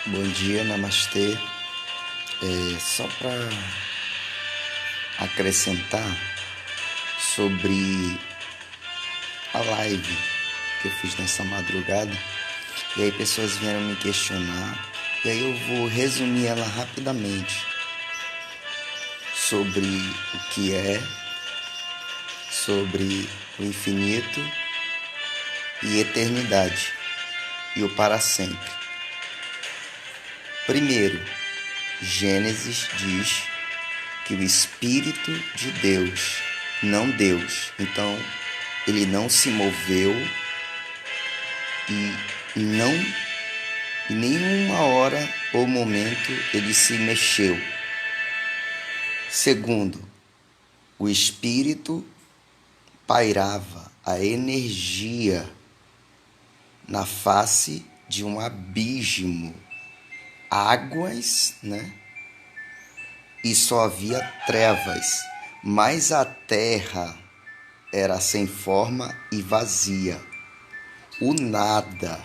Bom dia, namastê. Só para acrescentar sobre a live que eu fiz nessa madrugada, e aí pessoas vieram me questionar, e aí eu vou resumir ela rapidamente sobre o que é, sobre o infinito e eternidade e o para sempre. Primeiro, Gênesis diz que o Espírito de Deus, não Deus, então ele não se moveu e não em nenhuma hora ou momento ele se mexeu. Segundo, o Espírito pairava a energia na face de um abismo, águas, e só havia trevas, mas a terra era sem forma e vazia. O nada,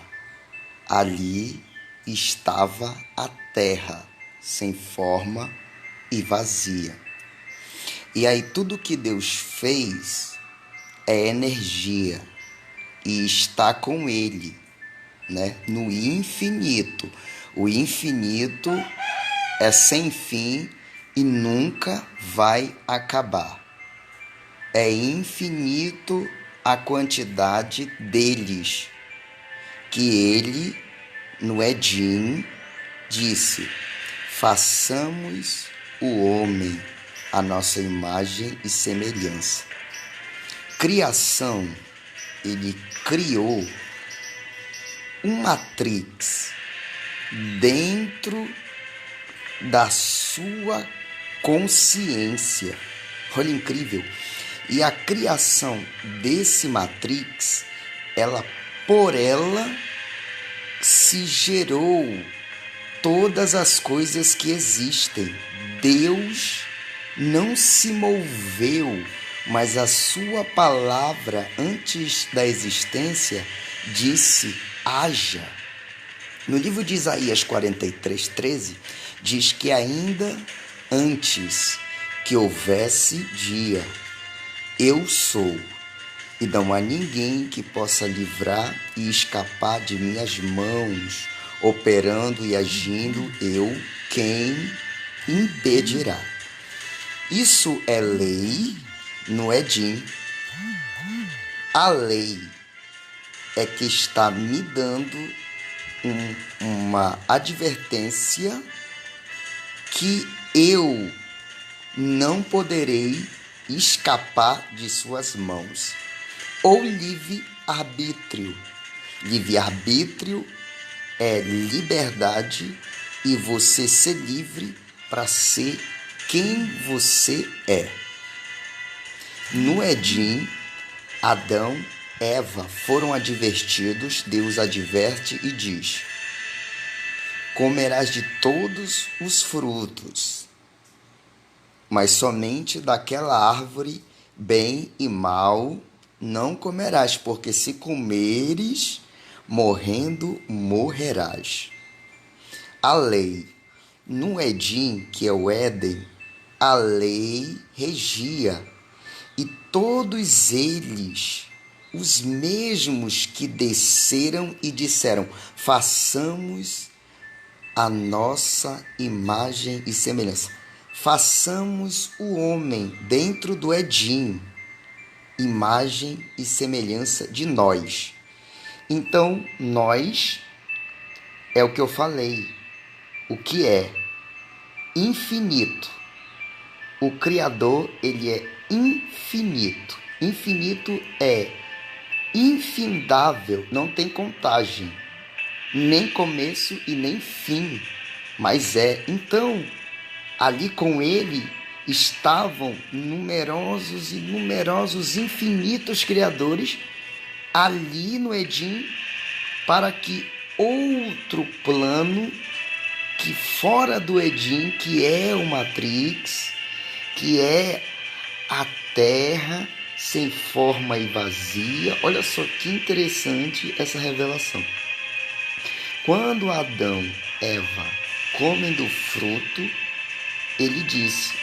ali estava a terra, sem forma e vazia. E aí tudo que Deus fez é energia e está com Ele, no infinito. O infinito é sem fim e nunca vai acabar. É infinito a quantidade deles, que ele, no Éden, disse: façamos o homem à nossa imagem e semelhança. Criação, ele criou um matrix dentro da sua consciência. Olha, incrível. E a criação desse matrix, por ela se gerou todas as coisas que existem. Deus não se moveu, mas a sua palavra antes da existência disse: haja. No livro de Isaías 43:13, diz que ainda antes que houvesse dia, eu sou, e não há ninguém que possa livrar e escapar de minhas mãos, operando e agindo eu, quem impedirá? Isso é lei no Éden. A lei é que está me dando uma advertência que eu não poderei escapar de suas mãos. Ou livre-arbítrio. Livre-arbítrio é liberdade e você ser livre para ser quem você é. No Éden, Adão, Eva foram advertidos. Deus adverte e diz: comerás de todos os frutos, mas somente daquela árvore, bem e mal, não comerás, porque se comeres, morrendo morrerás. A lei. No Éden, que é o Éden, a lei regia, e todos eles, os mesmos que desceram e disseram: façamos a nossa imagem e semelhança. Façamos o homem dentro do Éden, imagem e semelhança de nós. Então, nós é o que eu falei, o que é infinito. O Criador, ele é infinito. Infinito é infindável, não tem contagem, nem começo e nem fim, mas é. Então, ali com ele estavam numerosos e numerosos infinitos criadores ali no Éden, para que outro plano, que fora do Éden, que é o Matrix, que é a terra sem forma e vazia. Olha só que interessante essa revelação. Quando Adão Eva comem do fruto, eles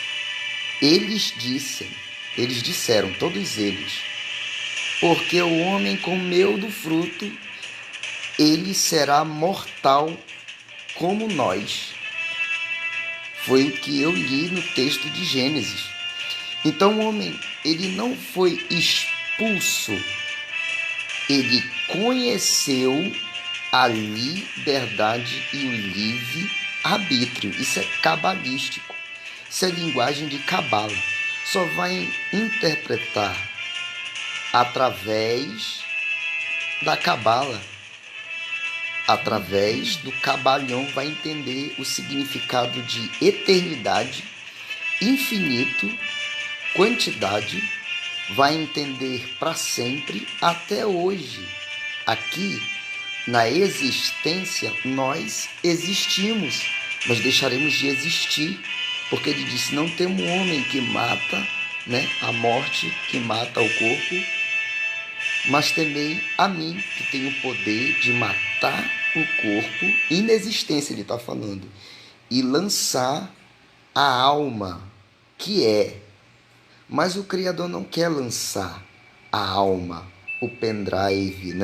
disseram, todos eles, porque o homem comeu do fruto, ele será mortal como nós. Foi o que eu li no texto de Gênesis. Então o homem, ele não foi expulso, ele conheceu a liberdade e o livre-arbítrio. Isso é cabalístico, isso é linguagem de cabala. Só vai interpretar através da cabala, através do cabalhão, vai entender o significado de eternidade, infinito, quantidade, vai entender para sempre, até hoje. Aqui, na existência, nós existimos, mas deixaremos de existir, porque ele disse, não tem um homem que mata, a morte que mata o corpo, mas temei a mim, que tenho o poder de matar o corpo, inexistência ele está falando, e lançar a alma, que é. Mas o Criador não quer lançar a alma, o pendrive,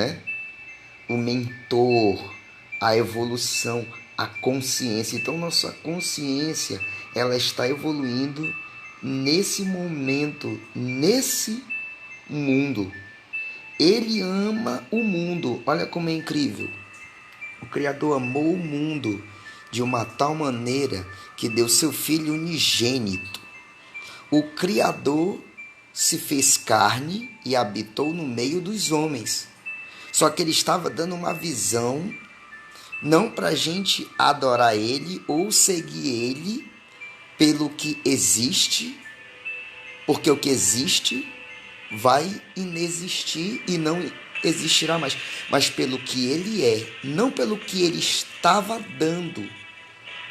o mentor, a evolução, a consciência. Então nossa consciência, ela está evoluindo nesse momento, nesse mundo. Ele ama o mundo. Olha como é incrível. O Criador amou o mundo de uma tal maneira que deu seu Filho unigênito. O Criador se fez carne e habitou no meio dos homens. Só que ele estava dando uma visão, não para a gente adorar ele ou seguir ele pelo que existe, porque o que existe vai inexistir e não existirá mais, mas pelo que ele é, não pelo que ele estava dando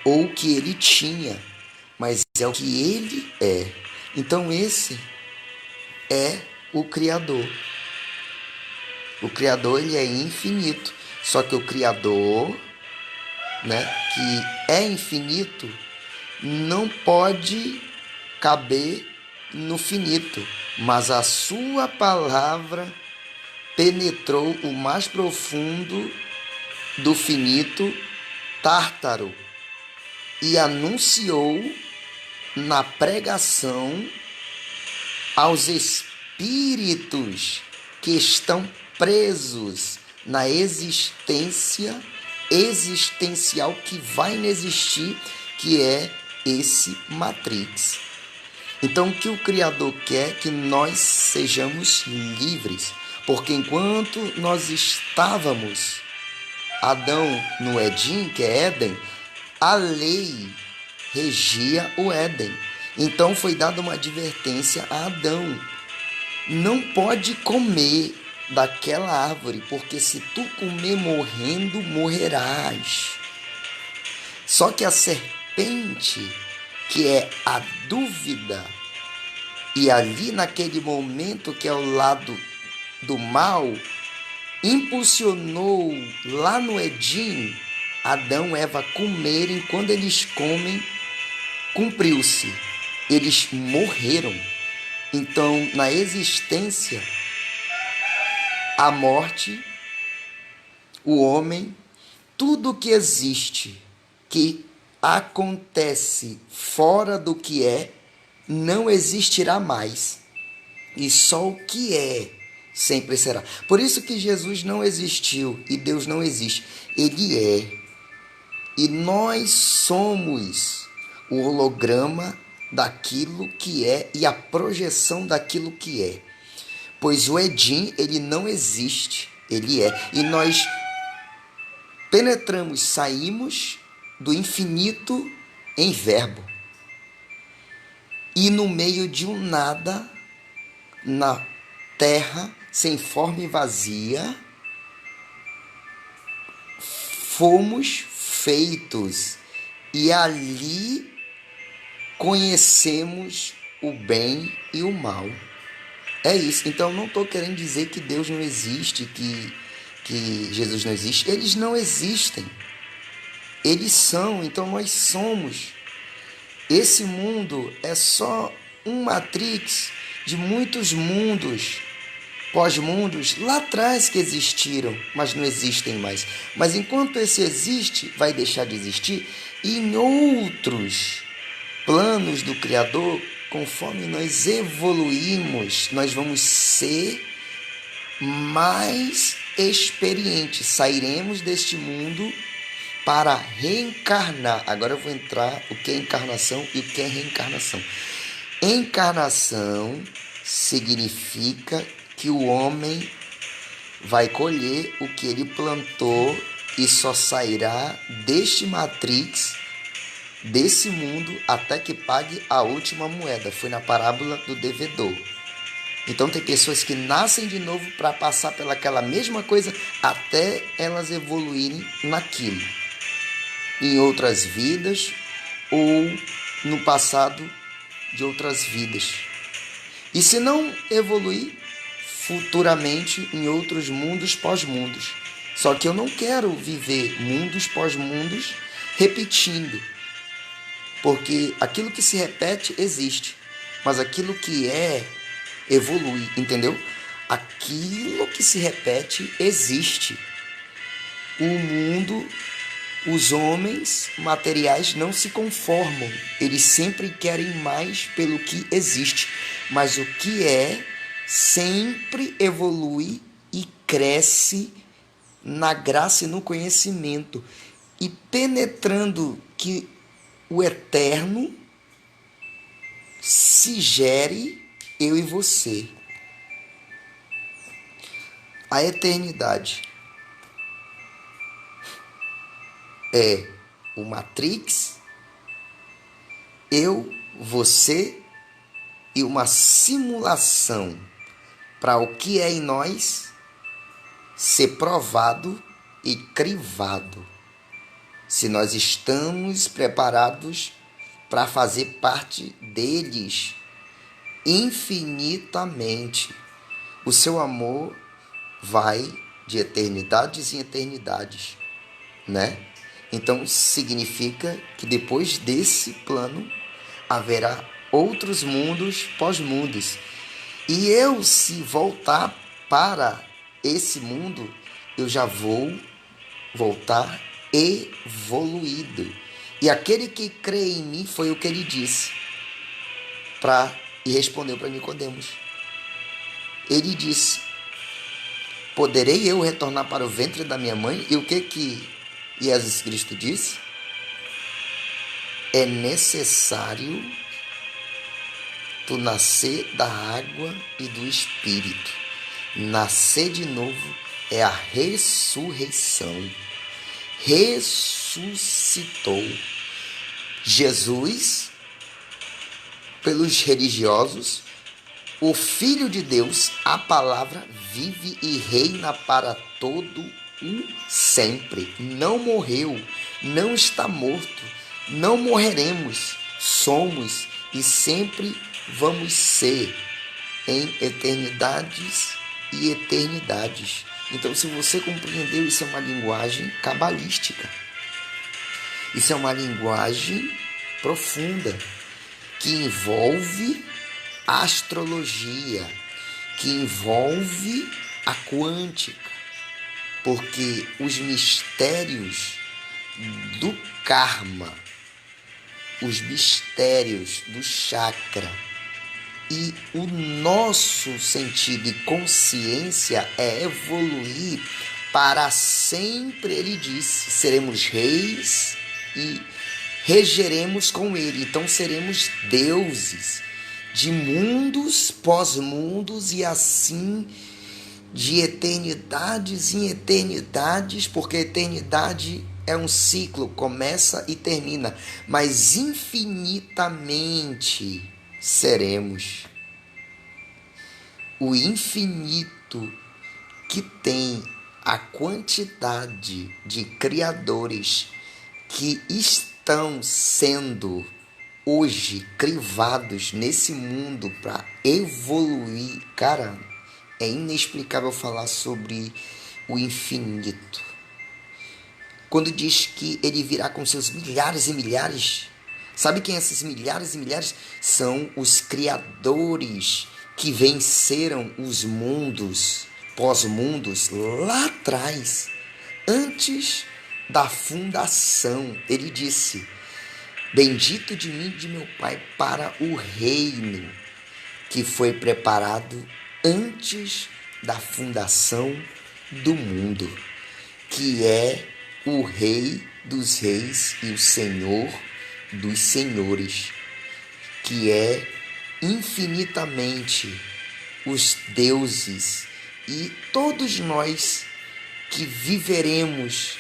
ou o que ele tinha, mas é o que ele é. Então esse é o Criador. O Criador, ele é infinito, só que o Criador, que é infinito, não pode caber no finito, mas a sua palavra penetrou o mais profundo do finito tártaro e anunciou na pregação aos espíritos que estão presos na existência existencial que vai inexistir, que é esse Matrix. Então, o que o Criador quer é que nós sejamos livres, porque enquanto nós estávamos, Adão no Éden, que é Éden, a lei regia o Éden. Então foi dada uma advertência a Adão: não pode comer daquela árvore, porque se tu comer morrendo, morrerás. Só que a serpente, que é a dúvida, e ali naquele momento que é o lado do mal, impulsionou lá no Éden Adão e Eva comerem. Quando eles comem, cumpriu-se, eles morreram. Então, na existência, a morte, o homem, tudo que existe, que acontece fora do que é, não existirá mais. E só o que é sempre será. Por isso que Jesus não existiu e Deus não existe. Ele é. E nós somos o holograma daquilo que é e a projeção daquilo que é. Pois o Éden, ele não existe, ele é. E nós penetramos, saímos do infinito em verbo. E no meio de um nada, na terra, sem forma e vazia, fomos feitos. E ali conhecemos o bem e o mal. É isso. Então, não estou querendo dizer que Deus não existe, que Jesus não existe. Eles não existem. Eles são, então nós somos. Esse mundo é só um matrix de muitos mundos, pós-mundos, lá atrás que existiram, mas não existem mais. Mas enquanto esse existe, vai deixar de existir, e em outros planos do Criador, conforme nós evoluímos, nós vamos ser mais experientes. Sairemos deste mundo para reencarnar. Agora eu vou entrar o que é encarnação e o que é reencarnação. Encarnação significa que o homem vai colher o que ele plantou e só sairá deste matrix, desse mundo, até que pague a última moeda. Foi na parábola do devedor. Então tem pessoas que nascem de novo para passar pelaquela mesma coisa até elas evoluírem naquilo, em outras vidas ou no passado de outras vidas. E se não evoluir, futuramente em outros mundos pós-mundos. Só que eu não quero viver mundos pós-mundos repetindo, porque aquilo que se repete existe, mas aquilo que evolui, entendeu? Aquilo que se repete existe. O mundo, os homens materiais não se conformam, eles sempre querem mais pelo que existe, mas o que sempre evolui e cresce na graça e no conhecimento, e penetrando que o eterno se gere eu e você. A eternidade é o Matrix, eu, você e uma simulação para o que é em nós ser provado e crivado. Se nós estamos preparados para fazer parte deles infinitamente. O seu amor vai de eternidades em eternidades, né? Então significa que depois desse plano haverá outros mundos pós-mundos. E eu, se voltar para esse mundo, eu já vou voltar evoluído. E aquele que crê em mim, foi o que ele disse, e respondeu para Nicodemos. Ele disse: poderei eu retornar para o ventre da minha mãe? E o que Jesus Cristo disse? É necessário tu nascer da água e do Espírito. Nascer de novo é a ressurreição. Ressuscitou. Jesus, pelos religiosos, o Filho de Deus, a palavra, vive e reina para todo o sempre. Não morreu, não está morto, não morreremos, somos e sempre vamos ser em eternidades e eternidades. Então, se você compreendeu, isso é uma linguagem cabalística. Isso é uma linguagem profunda que envolve a astrologia, que envolve a quântica, porque os mistérios do karma, os mistérios do chakra e o nosso sentido e consciência é evoluir para sempre. Ele disse: seremos reis e regeremos com ele. Então seremos deuses de mundos, pós-mundos e assim de eternidades em eternidades, porque a eternidade é um ciclo, começa e termina, mas infinitamente seremos. O infinito que tem a quantidade de criadores que estão sendo hoje crivados nesse mundo para evoluir. Cara, é inexplicável falar sobre o infinito. quando diz que ele virá com seus milhares e milhares. Sabe quem esses milhares e milhares? São os criadores que venceram os mundos, pós-mundos, lá atrás, antes da fundação. Ele disse: bendito de mim e de meu Pai para o reino que foi preparado antes da fundação do mundo, que é o Rei dos Reis e o Senhor dos Senhores, que é infinitamente os deuses e todos nós que viveremos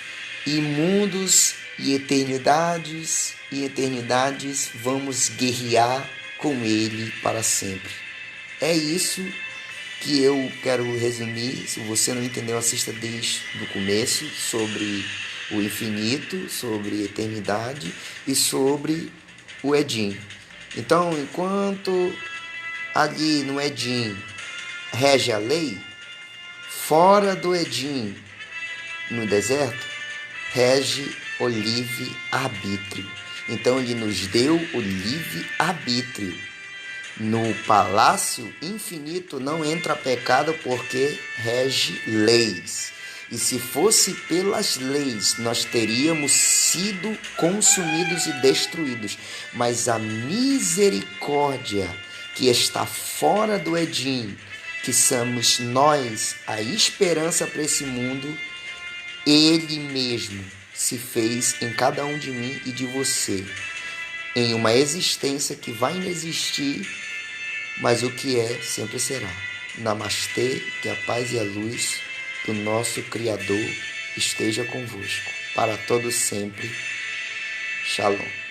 em mundos e eternidades vamos guerrear com Ele para sempre. É isso que eu quero resumir. Se você não entendeu, assista desde o começo sobre o infinito, sobre a eternidade e sobre o Edim. Então, enquanto ali no Edim rege a lei, fora do Edim, no deserto, rege o livre-arbítrio. Então, ele nos deu o livre-arbítrio. No palácio infinito não entra pecado porque rege leis. E se fosse pelas leis, nós teríamos sido consumidos e destruídos. Mas a misericórdia que está fora do Edim, que somos nós, a esperança para esse mundo, Ele mesmo se fez em cada um de mim e de você, em uma existência que vai inexistir, mas o que é, sempre será. Namastê, que a paz e a luz do nosso Criador esteja convosco, para todos sempre. Shalom.